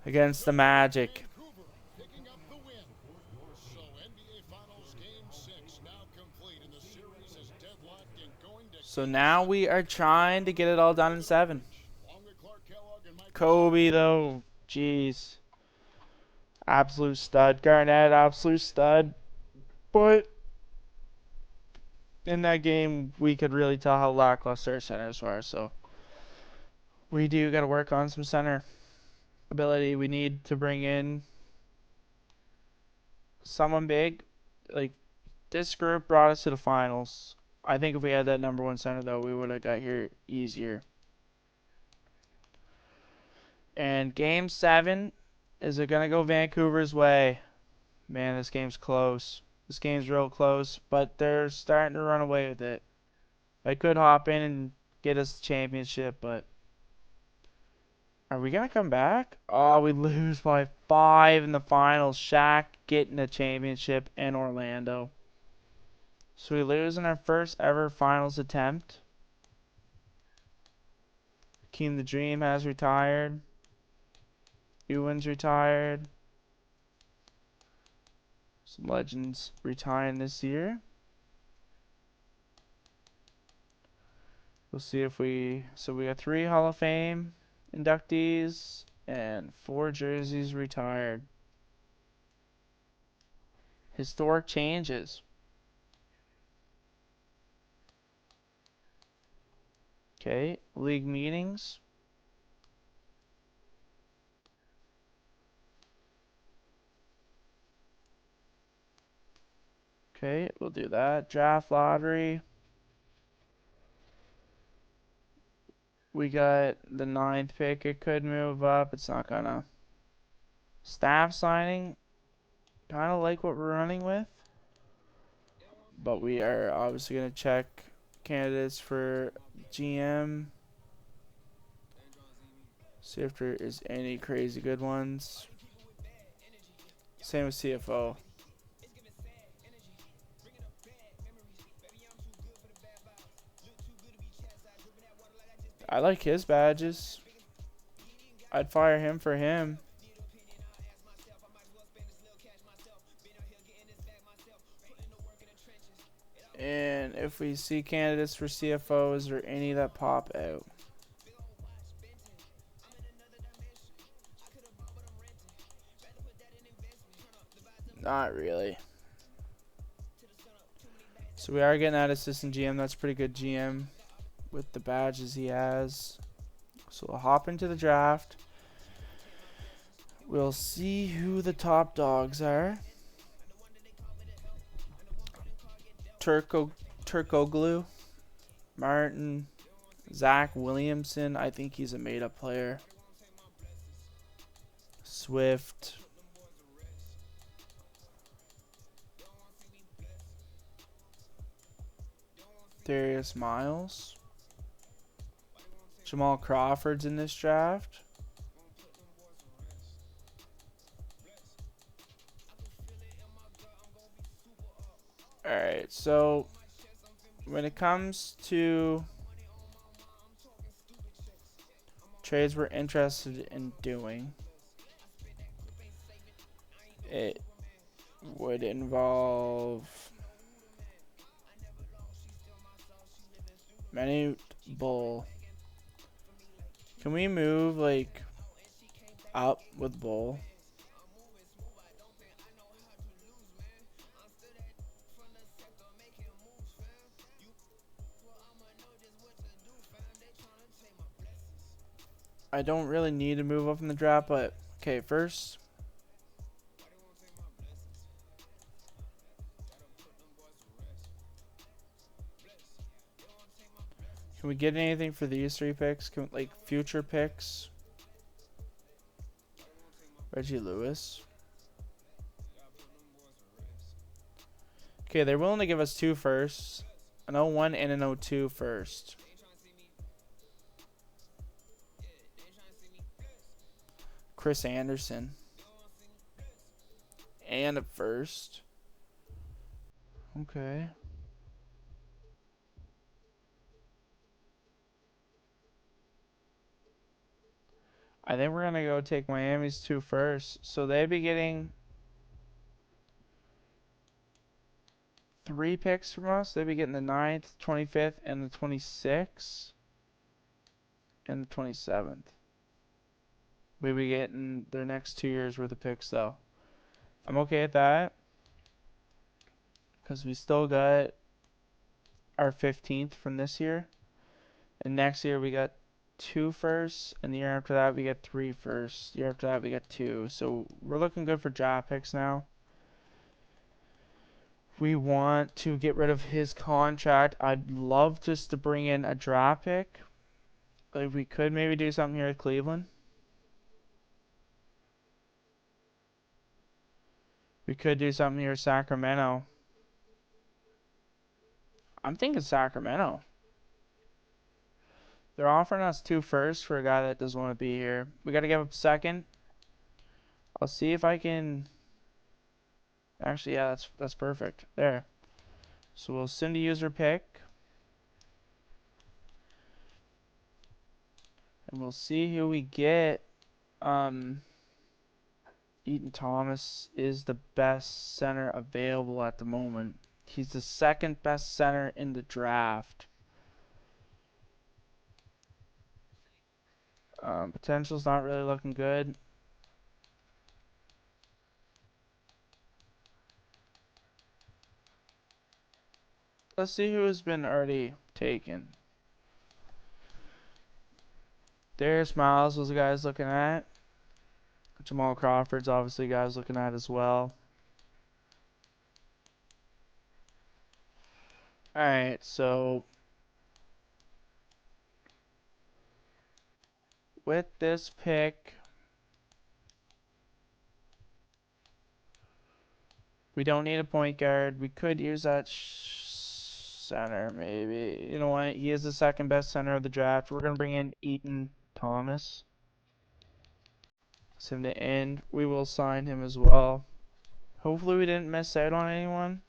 against the Magic. Vancouver picking up the win. So NBA Finals Game 6 now complete, and the series is deadlocked and going to So now we are trying to get it all done in 7. along with Clark Kellogg and Mike. Kobe, though, jeez. Absolute stud. Garnett, absolute stud. But in that game, we could really tell how lackluster our centers were. So we do got to work on some center ability. We need to bring in someone big. Like, this group brought us to the finals. I think if we had that number one center, though, we would have got here easier. And game 7, is it going to go Vancouver's way? Man, this game's close. This game's real close, but they're starting to run away with it. I could hop in and get us the championship, but are we going to come back? Oh, we lose by 5 in the finals. Shaq getting the championship in Orlando. So we lose in our first ever finals attempt. Keem the Dream has retired. Ewan's retired. Some legends retiring this year. We'll see if we... So we got 3 Hall of Fame inductees and 4 jerseys retired. Historic changes. Okay, league meetings. Okay, we'll do that. Draft lottery. We got the 9th pick. It could move up. It's not gonna. Staff signing. Kind of like what we're running with. But we are obviously going to check candidates for GM. See if there is any crazy good ones. Same with CFO. I like his badges. I'd fire him for him. And if we see candidates for CFO, is there any that pop out? Not really. So we are getting that assistant GM. That's pretty good GM with the badges he has. So we'll hop into the draft. We'll see who the top dogs are. Turkoglu, Martin, Zach Williamson. I think he's a made-up player. Swift. Darius Miles. Jamal Crawford's in this draft. Alright, so when it comes to trades we're interested in doing, it would involve Manute Bull. Can we move like up with Bull? I don't really need to move up in the draft, but okay, first. Can we get anything for these 3 picks? Can we, like, future picks? Reggie Lewis. Okay, they're willing to give us 2 firsts. An 01 and an 02 first. Chris Anderson. And a first. Okay. I think we're going to go take Miami's 2 first. So they'd be getting 3 picks from us. They'd be getting the 9th, 25th, and the 26th. And the 27th. We'd be getting their next 2 years worth of picks, though. I'm okay with that. Because we still got our 15th from this year. And next year we got 2 firsts, and the year after that we get 3 firsts. The year after that we get 2. So we're looking good for draft picks now. We want to get rid of his contract. I'd love just to bring in a draft pick. Like we could maybe do something here at Cleveland. We could do something here at Sacramento. I'm thinking Sacramento. They're offering us 2 firsts for a guy that doesn't want to be here. We got to give up second. I'll see if I can. Actually, yeah, that's perfect. There. So we'll send a user pick. And we'll see who we get. Eaton Thomas is the best center available at the moment. He's the second best center in the draft. Potential's not really looking good. Let's see who has been already taken. Darius Miles was the guy I was looking at. Jamal Crawford's obviously the guy I was looking at as well. Alright, so with this pick, we don't need a point guard. We could use that center, maybe. You know what? He is the second best center of the draft. We're going to bring in Eaton Thomas. Send him to end. We will sign him as well. Hopefully we didn't miss out on anyone.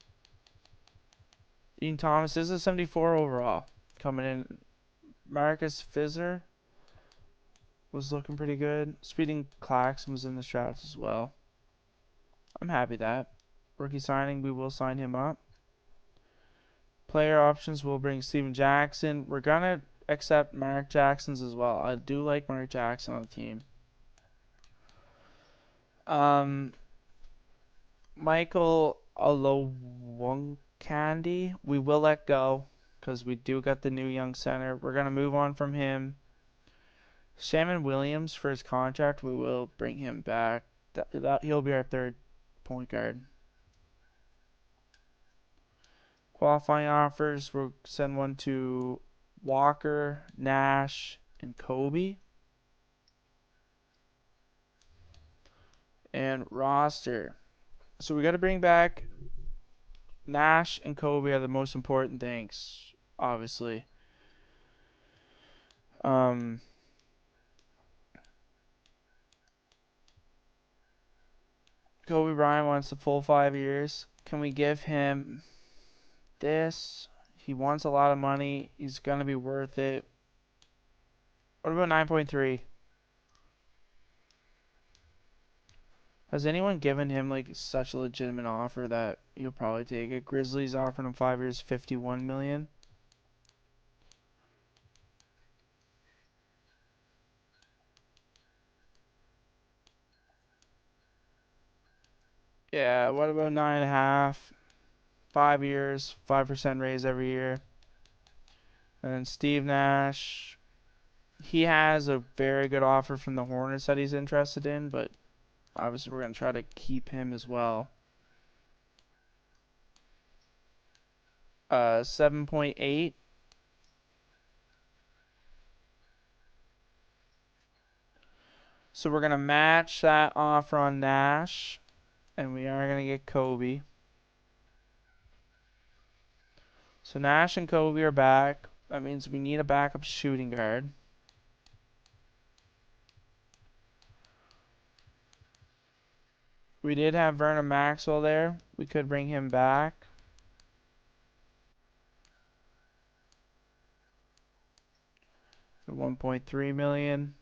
Eaton Thomas is a 74 overall. Coming in. Marcus Fizer was looking pretty good. Speeding Claxton was in the drafts as well. I'm happy that. Rookie signing, we will sign him up. Player options, we'll bring Steven Jackson. We're going to accept Mark Jackson's as well. I do like Mark Jackson on the team. Michael Olowokandi, we will let go because we do got the new young center. We're going to move on from him. Shannon Williams, for his contract, we will bring him back. He'll be our third point guard. Qualifying offers, we'll send one to Walker, Nash, and Kobe. And roster. So we got to bring back Nash and Kobe are the most important things, obviously. Kobe Bryant wants the full 5 years. Can we give him this? He wants a lot of money. He's going to be worth it. What about 9.3? Has anyone given him like such a legitimate offer that he'll probably take it? Grizzlies offering him 5 years, $51 million. Yeah, what about 9.5? 5 years, 5% raise every year. And then Steve Nash, he has a very good offer from the Hornets that he's interested in, but obviously we're going to try to keep him as well. 7.8. So we're going to match that offer on Nash, and we are going to get Kobe. So Nash and Kobe are back. That means we need a backup shooting guard. We did have Vernon Maxwell there. We could bring him back. $1.3 million.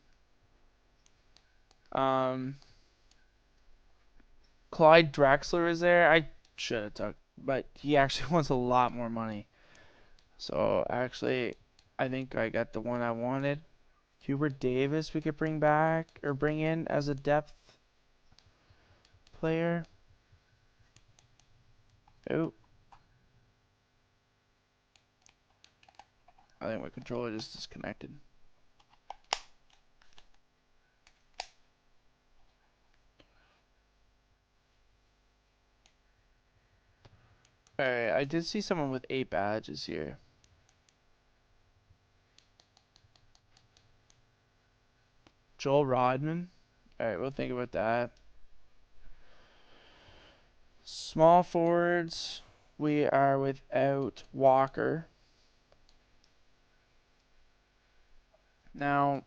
Clyde Drexler is there. I should have took, but he actually wants a lot more money. So actually, I think I got the one I wanted. Hubert Davis we could bring back or bring in as a depth player. Oh. I think my controller just disconnected. Alright, I did see someone with 8 badges here. Joel Rodman. Alright, we'll think about that. Small forwards, we are without Walker. Now,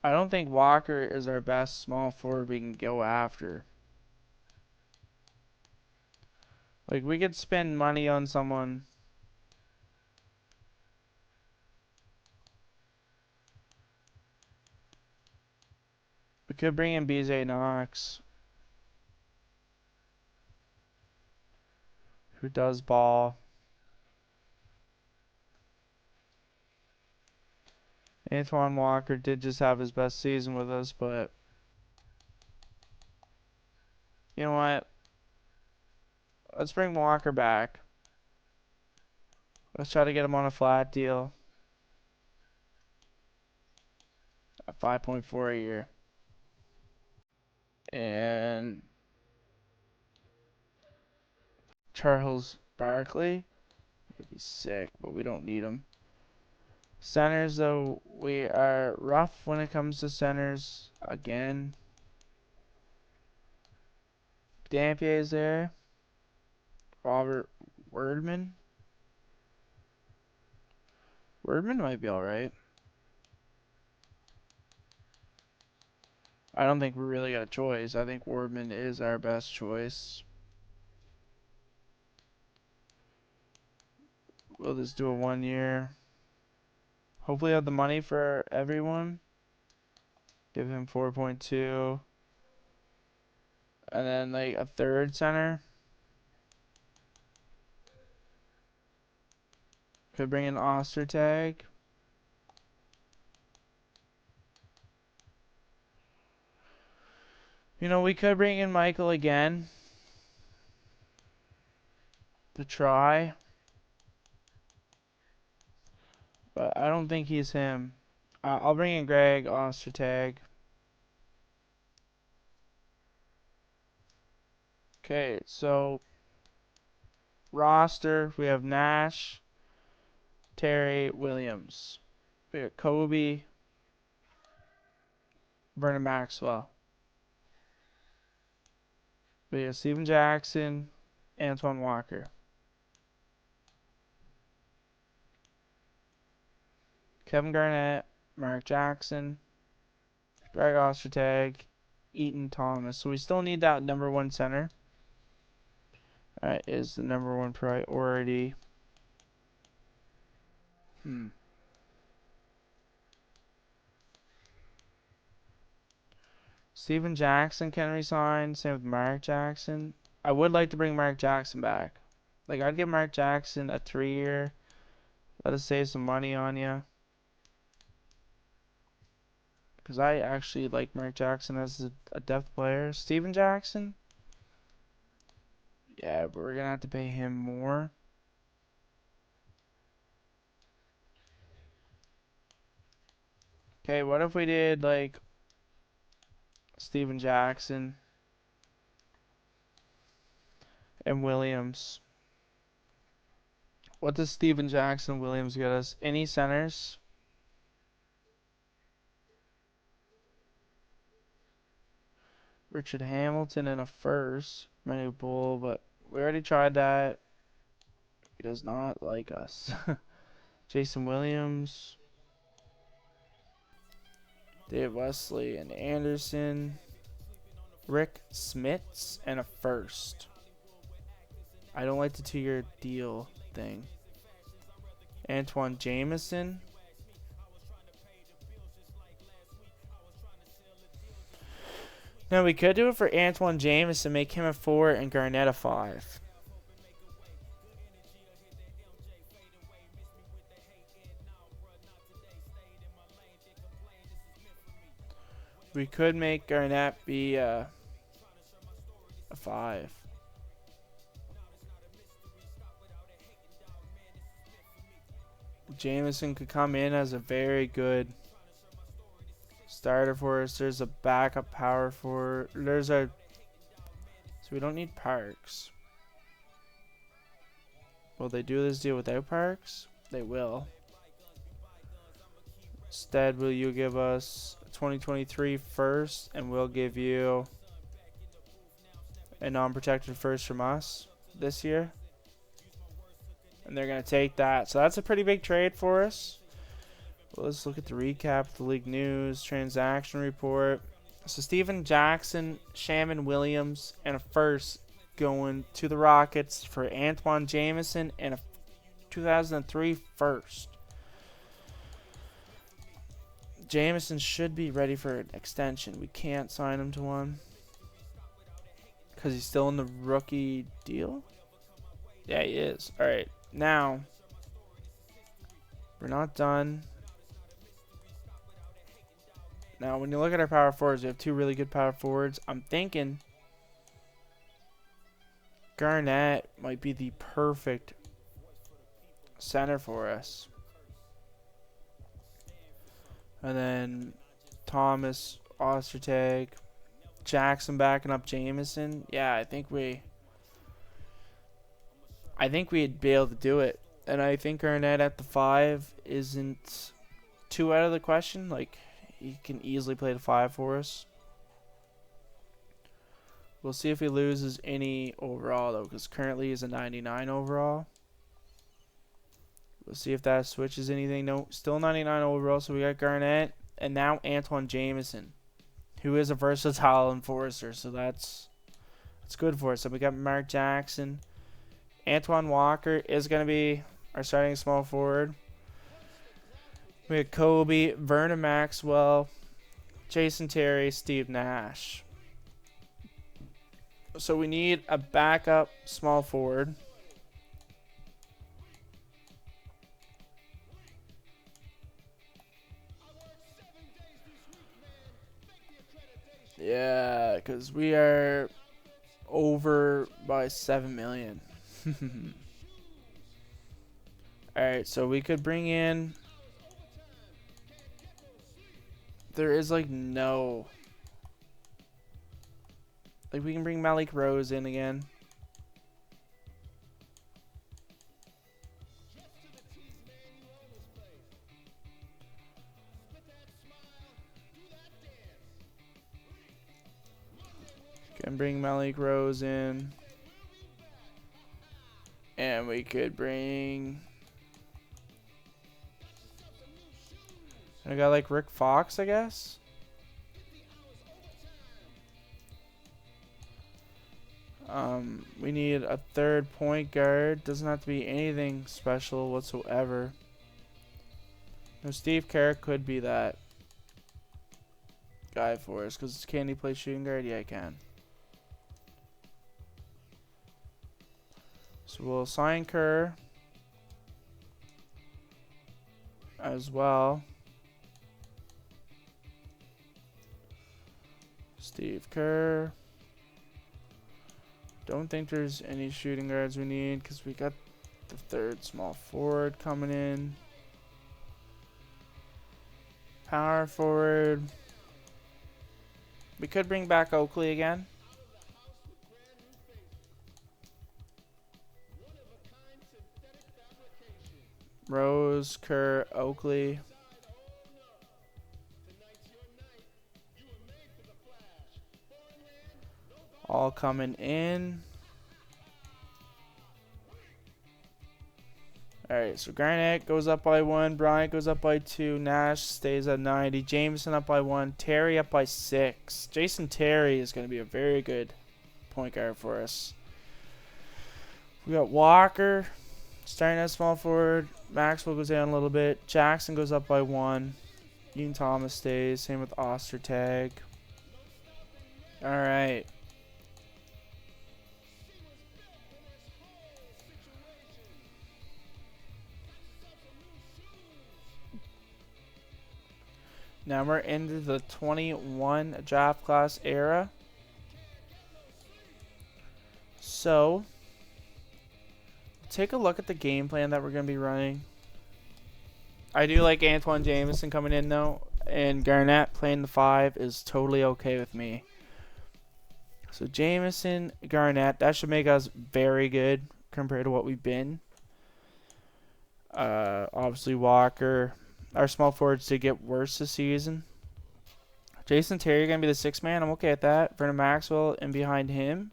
I don't think Walker is our best small forward we can go after. Like, we could spend money on someone. We could bring in BJ Knox, who does ball. Antoine Walker did just have his best season with us, but you know what? Let's bring Walker back. Let's try to get him on a flat deal at 5.4 a year. And Charles Barkley would be sick, but we don't need him. Centers, though, we are rough when it comes to centers again. Dampier's there. Robert Wordman. Wordman might be alright. I don't think we really got a choice. I think Wordman is our best choice. We'll just do a 1 year. Hopefully have the money for everyone. Give him 4.2. And then like a third center. Could bring in Ostertag. You know, we could bring in Michael again to try. But I don't think he's him. I'll bring in Greg Ostertag. Okay, so roster, we have Nash, Terry, Williams. We got Kobe, Vernon Maxwell. We have Steven Jackson, Antoine Walker. Kevin Garnett, Mark Jackson, Greg Ostertag, Eaton Thomas. So we still need that number 1 center. That is the number 1 priority. Steven Jackson can resign. Same with Mark Jackson. I would like to bring Mark Jackson back. Like, I'd give Mark Jackson a 3-year. Let us save some money on you. Because I actually like Mark Jackson as a depth player. Steven Jackson? Yeah, but we're going to have to pay him more. Okay, what if we did, like, Steven Jackson and Williams? What does Steven Jackson Williams get us? Any centers? Richard Hamilton in a first. Manu Bull, but we already tried that. He does not like us. Jason Williams. Dave Wesley and Anderson. Rick Smits and a first. I don't like the 2-year deal thing. Antoine Jameson. No, we could do it for Antoine Jameson, make him a 4 and Garnett a 5. We could make Garnett be a 5. Jameson could come in as a very good starter for us. There's a backup power for. There's a. So we don't need Parks. Will they do this deal without Parks? They will. Instead, will you give us a 2023 first, and we'll give you a non-protected first from us this year? And they're going to take that. So that's a pretty big trade for us. Well, let's look at the recap of the league news, transaction report. So Steven Jackson, Shaman Williams, and a first going to the Rockets for Antoine Jameson and a 2003 first. Jameson should be ready for an extension. We can't sign him to one because he's still in the rookie deal. Yeah, he is. All right, now we're not done. Now, when you look at our power forwards, we have 2 really good power forwards. I'm thinking Garnett might be the perfect center for us. And then Thomas, Ostertag, Jackson backing up Jameson. Yeah, I think we'd be able to do it. And I think Garnett at the 5 isn't too out of the question. Like, he can easily play the 5 for us. We'll see if he loses any overall, though, because currently he's a 99 overall. We'll see if that switches anything. No, still 99 overall, so we got Garnett. And now Antoine Jameson, who is a versatile enforcer, so that's good for us. So we got Mark Jackson. Antoine Walker is going to be our starting small forward. We have Kobe, Vernon Maxwell, Jason Terry, Steve Nash. So we need a backup small forward. Yeah, because we are over by 7 million. Alright, so we could bring in. There is like no. Like we can bring Malik Rose in again. Can bring Malik Rose in. And we could bring a guy like Rick Fox, I guess. We need a third point guard. Doesn't have to be anything special whatsoever. No, Steve Kerr could be that guy for us. Because can he play shooting guard? Yeah, he can. So we'll sign Kerr as well. Steve Kerr. Don't think there's any shooting guards we need because we got the third small forward coming in. Power forward. We could bring back Oakley again. Rose, Kerr, Oakley. All coming in. Alright, so Garnett goes up by 1. Bryant goes up by 2. Nash stays at 90. Jameson up by 1. Terry up by 6. Jason Terry is going to be a very good point guard for us. We got Walker starting at small forward. Maxwell goes down a little bit. Jackson goes up by 1. Ian Thomas stays. Same with Ostertag. Alright. Now we're into the 21 draft class era. So, take a look at the game plan that we're going to be running. I do like Antoine Jameson coming in though, and Garnett playing the 5 is totally okay with me. So Jameson, Garnett, that should make us very good compared to what we've been. Obviously Walker. Our small forwards did get worse this season. Jason Terry going to be the 6th man. I'm okay at that. Vernon Maxwell in behind him.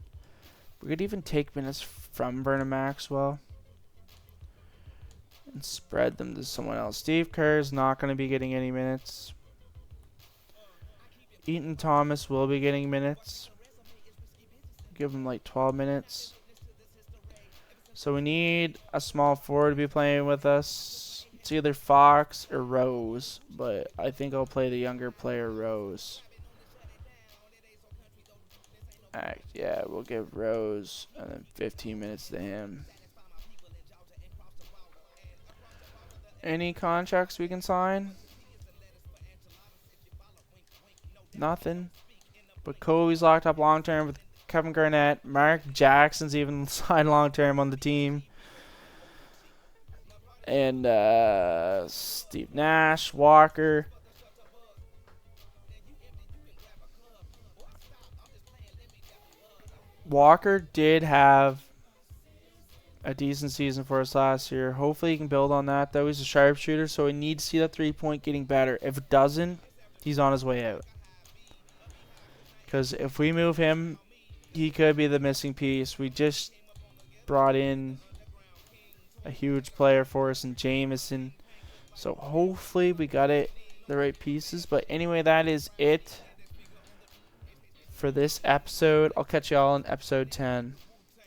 We could even take minutes from Vernon Maxwell and spread them to someone else. Steve Kerr is not going to be getting any minutes. Eaton Thomas will be getting minutes. Give him like 12 minutes. So we need a small forward to be playing with us. It's either Fox or Rose, but I think I'll play the younger player, Rose. Yeah, we'll give Rose and then 15 minutes to him. Any contracts we can sign? Nothing. But Kobe's locked up long term with Kevin Garnett. Mark Jackson's even signed long term on the team. And Steve Nash, Walker. Walker did have a decent season for us last year. Hopefully he can build on that, though. He's a sharpshooter, so we need to see that 3-point getting better. If it doesn't, he's on his way out. Because if we move him, he could be the missing piece. We just brought in a huge player for us in Jameson. So hopefully we got the right pieces. But anyway, that is it for this episode. I'll catch you all in episode 10.